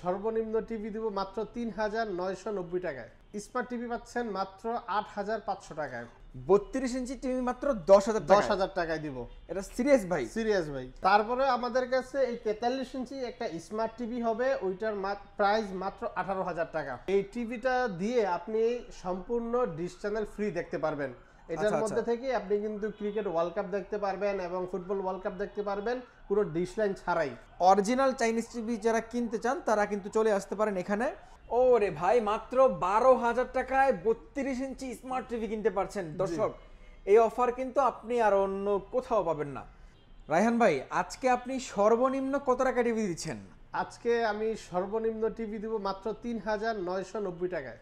সর্বনিম্ন টিভি দিব মাত্র ৩,৯৯০ টাকায়। স্মার্ট টিভি পাচ্ছেন মাত্র ৮,৫০০ টাকায়। 32 ইঞ্চি টিভি মাত্র 10,000 টাকা। 10,000 টাকায় দিব। এটা সিরিয়াস ভাই? সিরিয়াস ভাই। তারপরে আমাদের কাছে এই 43 ইঞ্চি একটা স্মার্ট টিভি হবে, ওইটার প্রাইস মাত্র 18,000 টাকা। এই টিভিটা দিয়ে আপনি সম্পূর্ণ ডিশ চ্যানেল ফ্রি দেখতে পারবেন। এটার মধ্যে থেকে আপনি কিন্তু ক্রিকেট ওয়ার্ল্ড কাপ দেখতে পারবেন এবং ফুটবল ওয়ার্ল্ড কাপ দেখতে পারবেন পুরো ডিশ লাইন ছাড়াই। অরিজিনাল চাইনিজ টিভি যারা কিনতে চান তারা কিন্তু চলে আসতে পারেন এখানে। ওরে ভাই, মাত্র 12,000 টাকায় 32 ইঞ্চি স্মার্ট টিভি কিনতে পারছেন দর্শক। এই অফার কিন্তু আপনি আর অন্য কোথাও পাবেন না। রায়হান ভাই, আজকে আপনি সর্বনিম্ন কত টাকা টিভি দিচ্ছেন? আজকে আমি সর্বনিম্ন টিভি দিব মাত্র ৩,৯৯০ টাকায়।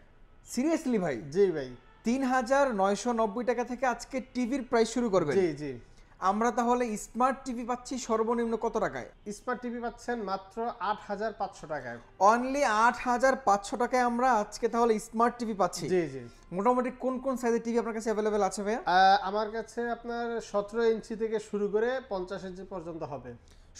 সিরিয়াসলি ভাই? জি ভাই। ৩,৯৯০ টাকা থেকে আজকে টিভির প্রাইস শুরু করবেন? জি জি। আমরা তাহলে স্মার্ট টিভি পাচ্ছি সর্বনিম্ন কত টাকায়? স্মার্ট টিভি পাচ্ছেন মাত্র ৮,৫০০ টাকায়। অনলি ৮,৫০০ টাকায় আমরা আজকে তাহলে স্মার্ট টিভি পাচ্ছি। জি জি। মোটামুটি কোন কোন সাইজের টিভি আপনার কাছে অ্যাভেলেবেল আছে ভাইয়া? আমার কাছে আপনার ১৭ ইঞ্চি থেকে শুরু করে 50 ইঞ্চি পর্যন্ত হবে।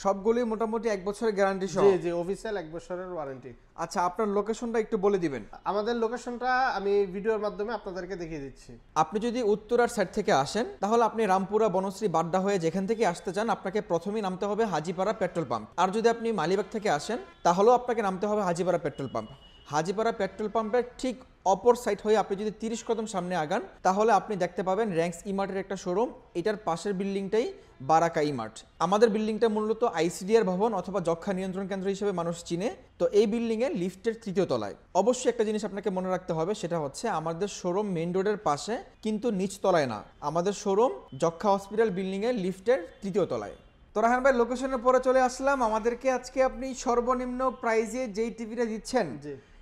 সবগুলোই মোটামুটি 1 বছরের গ্যারান্টি সহ? জি জি, অফিশিয়াল 1 বছরের ওয়ারেন্টি। আচ্ছা, আপনার লোকেশনটা একটু বলে দিবেন। আমাদের লোকেশনটা আমি ভিডিওর মাধ্যমে আপনাদেরকে দেখিয়ে দিচ্ছি। আপনি যদি উত্তরার সাইড থেকে আসেন তাহলে আপনি রামপুরা, বনশ্রী, বাড্ডা হয়ে যেখান থেকে আসতে চান আপনাকে প্রথমেই নামতে হবে হাজিপাড়া পেট্রোল পাম্প। আর যদি আপনি মালিবাগ থেকে আসেন তাহলেও আপনাকে নামতে হবে Hajipara petrol pump. Hajipara petrol পাম্পের ঠিক অপর সাইড হয়ে আপনি যদি 30 কদম সামনে আগান তাহলে আপনি দেখতে পাবেন র্যাঙ্কস ইমার্টের একটা শোরুম। এটার পাশের বিল্ডিংটাই বারাকা ইমার্ট। আমাদের বিল্ডিংটা মূলত আইসিডিআর ভবন অথবা যক্ষ্মা নিয়ন্ত্রণ কেন্দ্র হিসেবে মানুষ চিনে। তো এই বিল্ডিংয়ে লিফটের 3য় তলায়। অবশ্যই একটা জিনিস আপনাকে মনে রাখতে হবে, সেটা হচ্ছে আমাদের শোরুম মেইন রোডের পাশে, কিন্তু নিচ তলায় না। আমাদের শোরুম যক্ষ্মা হসপিটাল বিল্ডিংয়ের লিফটের 3য় তলায়। তো রাহান ভাই, লোকেশনের পরে চলে আসলাম। আমাদেরকে আজকে আপনি সর্বনিম্ন প্রাইজে যেই টিভিটা দিচ্ছেন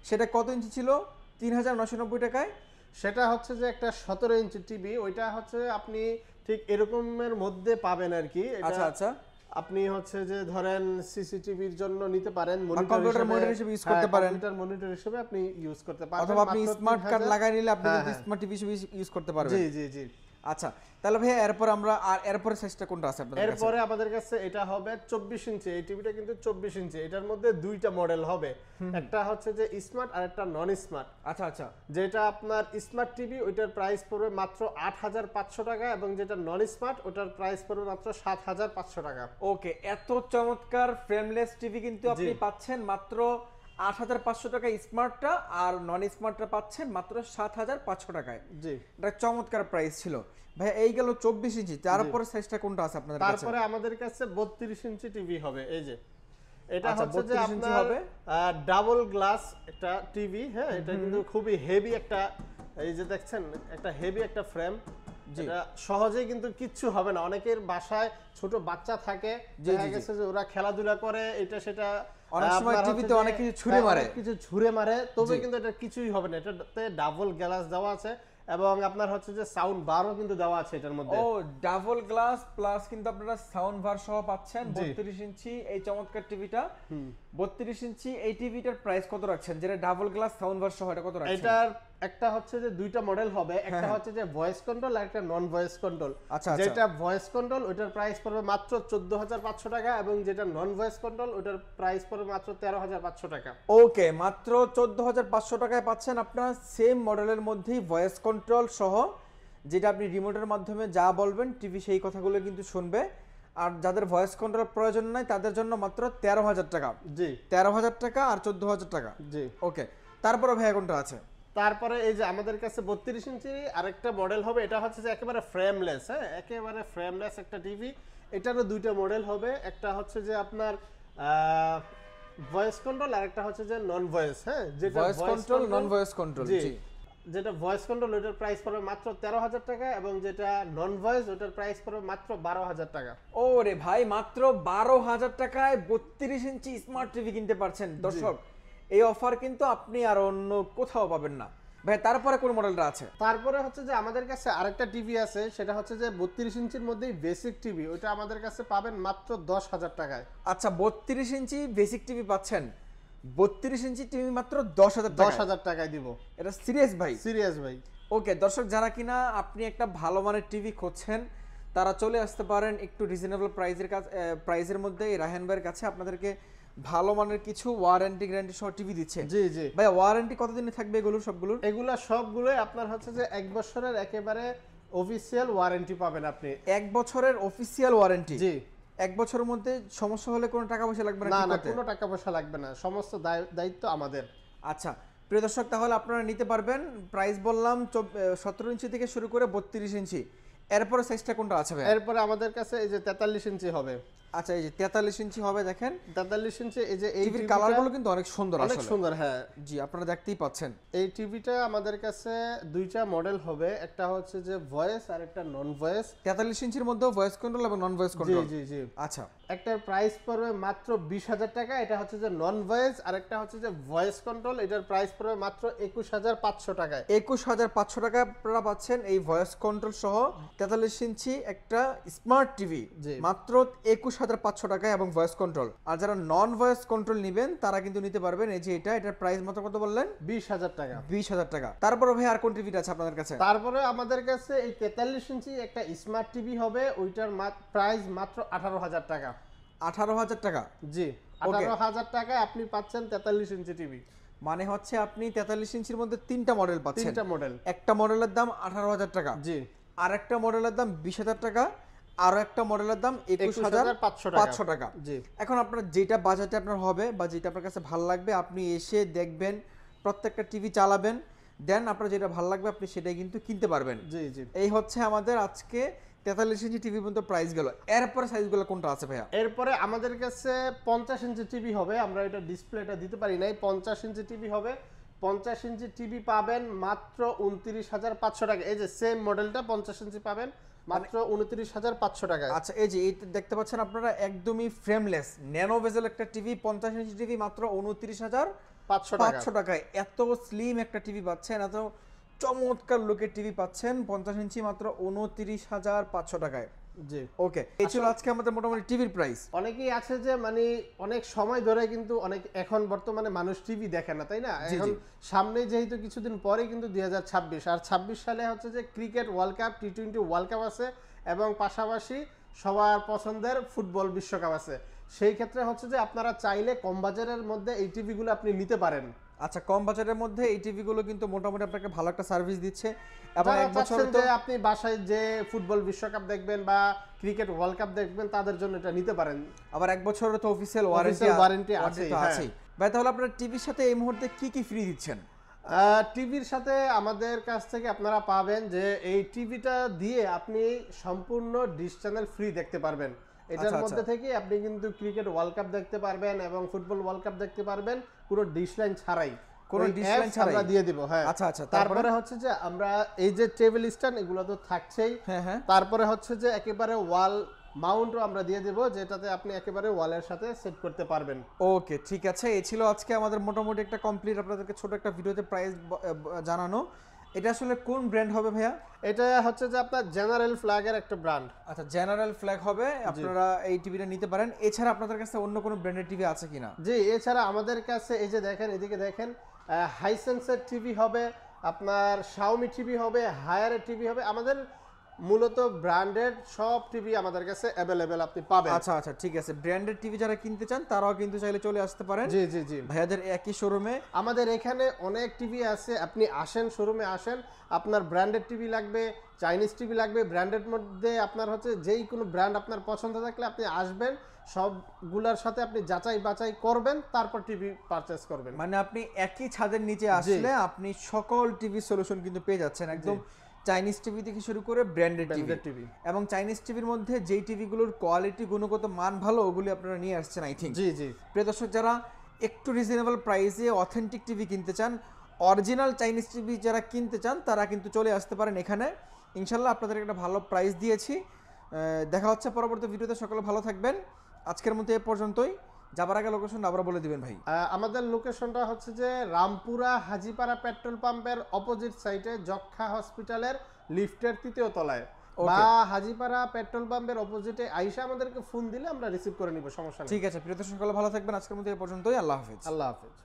সেটা কত ইঞ্চি ছিল ৩,৯৯০ টাকায়? সেটা হচ্ছে যে একটা ১৭ ইঞ্চি টিভি, ওইটা হচ্ছে আপনি ঠিক এরকমের মধ্যে পাবেন আর কি। আচ্ছা আচ্ছা। আপনি হচ্ছে যে ধরেন সিসিটিভির জন্য নিতে পারেন, কম্পিউটার মনিটর হিসেবে ইউজ করতে পারেন। কম্পিউটার মনিটর হিসেবে আপনি ইউজ করতে পারবেন, অথবা আপনি স্মার্ট কার্ড লাগাই নিলে আপনি স্মার্ট টিভি হিসেবে ইউজ করতে পারবেন। জি জি জি। আচ্ছা, তাহলে ভাই এরপর আমরা এরপরে সাইজটা কোনটা আছে আপনাদের কাছে? এরপরে আমাদের কাছে এটা হবে 24 ইঞ্চি। এই টিভিটা কিন্তু 24 ইঞ্চি। এটার মধ্যে দুইটা মডেল হবে, একটা হচ্ছে যে স্মার্ট আর একটা নন স্মার্ট। আচ্ছা আচ্ছা। যেটা আপনার স্মার্ট টিভি ওইটার প্রাইস পড়বে মাত্র ৮,৫০০ টাকা এবং যেটা নন স্মার্ট ওটার প্রাইস পড়বে মাত্র ৭,৫০০ টাকা। ওকে, এত চমৎকার ফ্রেমলেস টিভি কিন্তু আপনি পাচ্ছেন মাত্র ৮,৫০০ টাকা স্মার্টটা, আর নন স্মার্টটা পাচ্ছেন মাত্র ৭,৫০০ টাকায়। জি, এটা চমৎকার প্রাইস ছিল ভাই। এই গেল 24 ইঞ্চি। তারপরে সাইজটা কোনটা আছে আপনাদের কাছে? তারপরে আমাদের কাছে 32 ইঞ্চি টিভি হবে। এই যে এটা হচ্ছে যে আপনার হবে ডাবল গ্লাস একটা টিভি। হ্যাঁ, এটা কিন্তু খুবই হেভি একটা, এই যে দেখছেন একটা হেভি একটা ফ্রেম। যেটা সহজেই কিন্তু কিচ্ছু হবে না। অনেকের বাসায় ছোট বাচ্চা থাকে, দেখা গেছে যে ওরা খেলাধুলা করে, এটা সেটা অনেক সময় টিভিতে অনেক কিছু ছুঁড়ে মারে, তবে কিন্তু এটা কিছুই হবে না। এটাতে ডাবল গ্লাস দেওয়া আছে এবং আপনার হচ্ছে যে সাউন্ড বারও কিন্তু দেওয়া আছে এটার মধ্যে। ও, ডাবল গ্লাস প্লাস কিন্তু আপনারা সাউন্ড বার সহ পাচ্ছেন 32 ইঞ্চি এই চমৎকার টিভিটা। 32 ইঞ্চি এই টিভিটার প্রাইস কত রাখছেন, যেটা ডাবল গ্লাস সাউন্ড বার সহ? এটা কত রাখছেন? এটার একটা হচ্ছে যে দুইটা মডেল হবে, একটা হচ্ছে যে ভয়েস কন্ট্রোল আর একটা নন ভয়েস কন্ট্রোল। যেটা ভয়েস কন্ট্রোল ওটার প্রাইস পড়বে মাত্র 14,500 টাকা এবং যেটা নন ভয়েস কন্ট্রোল ওটার প্রাইস পড়বে মাত্র 13,500 টাকা। ওকে, মাত্র 14,500 টাকায় পাচ্ছেন আপনার সেম মডেলের মধ্যেই ভয়েস কন্ট্রোল সহ, যেটা আপনি রিমোটের মাধ্যমে যা বলবেন টিভি সেই কথাগুলো কিন্তু শুনবে। আর যাদের ভয়েস কন্ট্রোল প্রয়োজন নাই তাদের জন্য মাত্র 13,000 টাকা। জি, 13,000 টাকা আর 14,000 টাকা। জি। ওকে, তারপরে ভাইয়া কোনটা আছে? তারপরে এই যে আমাদের কাছে 32 ইঞ্চি আরেকটা মডেল হবে, এটা হচ্ছে যে একেবারে ফ্রেমলেস। হ্যাঁ, একেবারে ফ্রেমলেস একটা টিভি। এটারও দুইটা মডেল হবে, একটা হচ্ছে যে আপনার ভয়েস কন্ট্রোল আর একটা হচ্ছে যে নন ভয়েস। হ্যাঁ, যেটা voice control non voice control. জি, যেটা ভয়েস কন্ট্রোল ওটার প্রাইস পড়বে মাত্র 13,000 টাকা এবং যেটা নন ভয়েস ওটার প্রাইস পড়বে মাত্র 12,000 টাকা। ওরে ভাই, মাত্র 12,000 টাকায় 32 ইঞ্চি স্মার্ট টিভি কিনতে পারছেন দর্শক। এই অফার কিন্তু আপনি আর অন্য কোথাও পাবেন না ভাই। তারপরে কোন মডেলটা আছে? তারপরে হচ্ছে যে আমাদের কাছে আরেকটা টিভি আছে, সেটা হচ্ছে যে 32 ইঞ্চির মধ্যেই বেসিক টিভি। ওটা আমাদের কাছে পাবেন মাত্র 10,000 টাকায়। আচ্ছা, 32 ইঞ্চি বেসিক টিভি পাচ্ছেন, 32 ইঞ্চি টিভি মাত্র 10,000 টাকায় দিব। এটা সিরিয়াস ভাই? সিরিয়াস ভাই। ওকে দর্শক, যারা কিনা আপনি একটা ভালো মানের টিভি খুঁজছেন তারা চলে আসতে পারেন একটু রিজনেবল প্রাইসের মধ্যে রায়হান ভাইয়ের কাছে। আপনাদেরকে ভালো মানের কিছু ওয়ারেন্টি গ্যারান্টি সহ টিভি দিচ্ছে। জি জি ভাই ওয়ারেন্টি কতদিনে থাকবে এগুলোর সবগুলোর? এগুলা সবগুলোই আপনার হচ্ছে যে 1 বছরের একেবারে অফিসিয়াল ওয়ারেন্টি পাবেন আপনি। 1 বছরের অফিসিয়াল ওয়ারেন্টি? জি। 1 বছরের মধ্যে সমস্যা হলে কোনো টাকা পয়সা লাগবে না? না না, কোনো টাকা পয়সা লাগবে না, সমস্ত দায়িত্ব আমাদের। আচ্ছা প্রিয় দর্শক, তাহলে আপনারা নিতে পারবেন। প্রাইস বললাম 17 ইঞ্চি থেকে শুরু করে 32 ইঞ্চি। এরপরে সাইজটা কোনটা আছে ভাই? এরপরে আমাদের কাছে এই যে 43 ইঞ্চি হবে। আচ্ছা এই যে 43 ইঞ্চি হবে, দেখেন 43 ইঞ্চি। এই যে এই টিভির কালারগুলো কিন্তু অনেক সুন্দর, অনেক আসলে সুন্দর। হ্যাঁ জি, আপনারা দেখতেই পাচ্ছেন। এই টিভিটা আমাদের কাছে দুইটা মডেল হবে, একটা হচ্ছে যে ভয়েস আর একটা নন ভয়েস। 43 ইঞ্চির মধ্যেও ভয়েস কন্ট্রোল এবং নন ভয়েস কন্ট্রোল? জি জি। আচ্ছা, একটার প্রাইস পড়বে মাত্র 20,000 টাকা, এটা হচ্ছে যে নন ভয়েস, আর একটা হচ্ছে যে ভয়েস কন্ট্রোল, এটার প্রাইস পড়বে মাত্র 21,500 টাকায়। 21,500 টাকা আপনারা পাচ্ছেন এই ভয়েস কন্ট্রোল সহ 43 ইঞ্চি একটা স্মার্ট টিভি মাত্র 21,500 টাকায় এবং ভয়েস কন্ট্রোল। আর যারা নন ভয়েস কন্ট্রোল নেবেন তারা কিন্তু নিতে পারবেন এই যে এটার প্রাইস মাত্র কত বললেন? 20,000 টাকা। 20,000 টাকা। তারপরে ভাই আর কোন টিভিটা আছে আপনাদের কাছে? তারপরে আমাদের কাছে এই 43 ইঞ্চি একটা স্মার্ট টিভি হবে, ওইটার প্রাইস মাত্র 18,000 টাকা। 18,000 টাকা? জি, 18,000 টাকায় আপনি পাচ্ছেন 43 ইঞ্চি টিভি। মানে হচ্ছে আপনি 43 ইঞ্চির মধ্যে তিনটা মডেল পাচ্ছেন। তিনটা মডেল। একটা মডেলের দাম 18,000 টাকা, জি, আর একটা মডেলের দাম 20,000 টাকা, আর একটা মডেলের দাম 21,500 টাকা। জি। এখন আপনার যেটা বাজেটে আপনার হবে বা যেটা আপনার কাছে ভালো লাগবে আপনি এসে দেখবেন, প্রত্যেকটা টিভি চালাবেন, দেন আপনার যেটা ভালো লাগবে আপনি সেটাই কিন্তু কিনতে পারবেন। জি জি। এই হচ্ছে আমাদের আজকে 43 ইঞ্চি টিভি পর্যন্ত প্রাইস গেল। এরপরে সাইজগুলো কোনটা আছে ভাইয়া? এরপরে আমাদের কাছে 50 ইঞ্চি টিভি হবে, আমরা এটা ডিসপ্লেটা দিতে পারি নাই। 50 ইঞ্চি টিভি হবে, 50 ইঞ্চি টিভি পাবেন মাত্র 29,500 টাকা। এই যে সেম মডেলটা 50 ইঞ্চি পাবেন মাত্র 29,500 টাকায়। আচ্ছা এই যে এইটা দেখতে পাচ্ছেন আপনারা, একদমই ফ্রেমলেস ন্যানো ভেজেল একটা টিভি, 50 ইঞ্চি টিভি মাত্র 29,500 টাকায়। এত স্লিম একটা টিভি পাচ্ছেন, এত চমৎকার লুকের টিভি পাচ্ছেন 50 ইঞ্চি মাত্র 29,500 টাকায়। জি ওকে, এই ছিল আজকে আমাদের মোটামুটি টিভির প্রাইস। অনেকেই আছে যে মানে অনেক সময় ধরে কিন্তু অনেক এখন বর্তমানে মানুষ টিভি দেখে না, তাই না? এখন সামনে যেহেতু কিছুদিন পরে কিন্তু 2026, আর 26 সালে হচ্ছে যে cricket world cup, T20 world cup আছে, এবং পাশাপাশি সবার পছন্দের ফুটবল বিশ্বকাপ আছে। সেই ক্ষেত্রে হচ্ছে যে আপনারা চাইলে কম বাজারের মধ্যে এই টিভিগুলো আপনি নিতে পারেন। আচ্ছা, কম বাজেটের মধ্যে এই টিভিগুলো কিন্তু মোটামুটি আপনাকে ভালো একটা সার্ভিস দিচ্ছে, এবং এক বছর যে আপনি বাসায় যে ফুটবল বিশ্বকাপ দেখবেন বা ক্রিকেট ওয়ার্ল্ড কাপ দেখবেন তাদের জন্য এটা নিতে পারেন। আবার এক বছরের তো অফিশিয়াল ওয়ারেন্টি আছে। ভাই তাহলে আপনারা টিভির সাথে এই মুহূর্তে কি কি ফ্রি দিচ্ছেন? টিভির সাথে আমাদের কাছ থেকে আপনারা পাবেন যে এই টিভিটা দিয়ে আপনি সম্পূর্ণ ডিশ চ্যানেল ফ্রি দেখতে পারবেন। এটার মধ্যে থেকে আপনি কিন্তু ক্রিকেট ওয়ার্ল্ড কাপ দেখতে পারবেন এবং ফুটবল ওয়ার্ল্ড কাপ দেখতে পারবেন কোনো ডিশ লাইন ছাড়াই। কোনো ডিশ লাইন ছাড়াই আমরা দিয়ে দিব। হ্যাঁ আচ্ছা আচ্ছা। তারপরে হচ্ছে যে আমরা এই যে টেবিল স্ট্যান্ড এগুলো তো থাকছেই। হ্যাঁ হ্যাঁ। তারপরে হচ্ছে যে একেবারে ওয়াল মাউন্টও আমরা দিয়ে দেব, যেটাতে আপনি একেবারে ওয়ালের সাথে সেট করতে পারবেন। ওকে ঠিক আছে, এই ছিল আজকে আমাদের মোটামুটি একটা কমপ্লিট আপনাদেরকে ছোট একটা ভিডিওতে প্রাইস জানানো। এটা আসলে কোন ব্র্যান্ড হবে ভাইয়া? এটা হচ্ছে যে আপনার জেনারেল ফ্ল্যাগের একটা ব্র্যান্ড। আচ্ছা, জেনারেল ফ্ল্যাগ হবে, আপনারা এই টিভিটা নিতে পারেন। এছাড়া আপনাদের কাছে অন্য কোনো ব্র্যান্ডের টিভি আছে কিনা? জি, এছাড়া আমাদের কাছে এই যে দেখেন, এদিকে দেখেন, হাইসেন্সের টিভি হবে, আপনার শাওমি টিভি হবে, হায়ারের টিভি হবে। আমাদের মূলত ব্র্যান্ডেড সব টিভি আমাদের কাছে অ্যাভেলেবেল আপনি পাবেন। আচ্ছা আচ্ছা ঠিক আছে, ব্র্যান্ডেড টিভি যারা কিনতে চান তারাও কিন্তু চাইলে চলে আসতে পারেন। জি জি জি, ভাইয়াদের একই শোরুমে। আমাদের এখানে অনেক টিভি আছে, আপনি আসেন, শোরুমে আসেন। আপনার ব্র্যান্ডেড টিভি লাগবে, চাইনিজ টিভি লাগবে, ব্র্যান্ডেড মধ্যে আপনার হচ্ছে যেই কোনো ব্র্যান্ড আপনার পছন্দ থাকলে আপনি আসবেন, সবগুলোর সাথে আপনি যাচাই বাছাই করবেন, তারপর টিভি পারচেজ করবেন। মানে আপনি একই ছাদের নিচে আসলে আপনি সকল টিভি সলিউশন কিন্তু পেয়ে যাচ্ছেন, একদম চাইনিজ টিভি থেকে শুরু করে ব্র্যান্ডেড টিভি। এবং চাইনিজ টিভির মধ্যে যেই টিভিগুলোর কোয়ালিটি গুণগত মান ভালো ওগুলি আপনারা নিয়ে আসছেন আই থিঙ্ক। জি জি, প্রিয় দর্শক, যারা একটু রিজনেবল প্রাইসে অথেন্টিক টিভি কিনতে চান, অরিজিনাল চাইনিজ টিভি যারা কিনতে চান তারা কিন্তু চলে আসতে পারেন এখানে। ইনশাল্লাহ আপনাদের একটা ভালো প্রাইস দিয়েছি। দেখা হচ্ছে পরবর্তী ভিডিওতে। সকলে ভালো থাকবেন। আজকের মতো এ পর্যন্তই। যাবার আগে লোকেশন আবার বলে দিবেন ভাই। আমাদের লোকেশনটা হচ্ছে যে রামপুরা হাজিপাড়া পেট্রোল পাম্পের অপোজিট সাইডে যক্ষা হসপিটালের লিফটের 3য় তলায়, বা হাজিপাড়া পেট্রোল পাম্পের অপোজিটে আইসা আমাদেরকে ফোন দিলে আমরা রিসিভ করে নিব, সমস্যা নেই। ঠিক আছে প্রিয় দর্শক, সকলে ভালো থাকবেন। আজকের মতো এ পর্যন্তই। আল্লাহ হাফেজ। আল্লাহ হাফেজ।